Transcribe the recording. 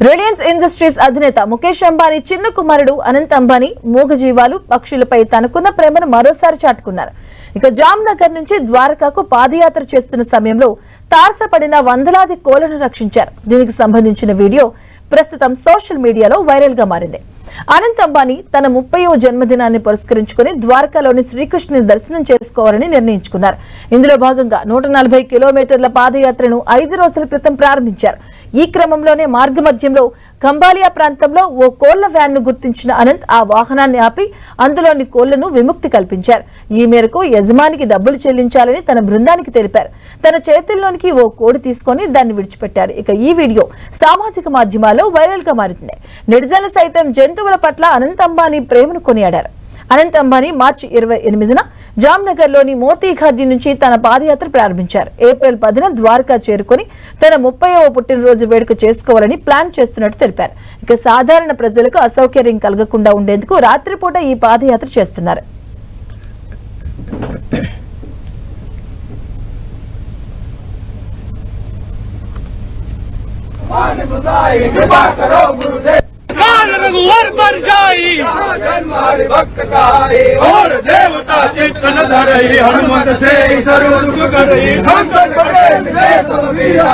Reliance industries అధినేత ముఖేష్ అంబానీ చిన్న కుమారుడు అనంత్ అంబానీ మూగజీవాలు పక్షులపై తనకున్న ప్రేమను మరోసారి చాటుకున్నారు. ఇక జామ్నగర్ నుంచి ద్వారకాకు పాదయాత్ర చేస్తున్న సమయంలో తారసపడిన వందలాది కోళ్లను రక్షించారు. దీనికి సంబంధించిన వీడియో ప్రస్తుతం సోషల్ మీడియాలో వైరల్ గా మారింది. అనంత్ అంబానీ తన 30వ జన్మదినాన్ని పురస్కరించుకుని ద్వారకాలోని శ్రీకృష్ణుని దర్శనం చేసుకోవాలని నిర్ణయించుకున్నారు. ఇందులో భాగంగా 140 కిలోమీటర్ల పాదయాత్రను 5 రోజుల క్రితం ప్రారంభించారు. ఈ క్రమంలోనే మార్గమధ్యంలో కంబాలియా ప్రాంతంలో ఓ కోళ్ల వ్యాన్ ను గుర్తించిన అనంత్ ఆ వాహనాన్ని ఆపి అందులోని కోళ్లను విముక్తి కల్పించారు. ఈ మేరకు యజమానికి డబ్బులు చెల్లించాలని తన బృందానికి తెలిపారు. తన చేతుల్లోనికి ఓ కోడి తీసుకుని దాన్ని విడిచిపెట్టాడు. ఇక ఈ వీడియో సామాజిక మాధ్యమాల్లో వైరల్ గా మారింది. నెటిజన్లు సైతం జంతువుల పట్ల అనంత్ అంబానీ ప్రేమను కొనియాడారు. అనంత్ అంబానీ మార్చి 28న జామ్నగర్ లోని మోతీఘాట్ నుంచి తన పాదయాత్ర ప్రారంభించారు. ఏప్రిల్ 10న ద్వారకా చేరుకుని తన 30వ పుట్టినరోజు వేడుక చేసుకోవాలని ప్లాన్ చేస్తున్నట్టు తెలిపారు. ఇక సాధారణ ప్రజలకు అసౌకర్యం కలగకుండా ఉండేందుకు రాత్రిపూట ఈ పాదయాత్ర చేస్తున్నారు. रघुवर पर जाई हमारे भक्त गाई और देवता चित्त न धरई हनुमत से सर्व सुख करई संकट पड़े मिले सब वीरा।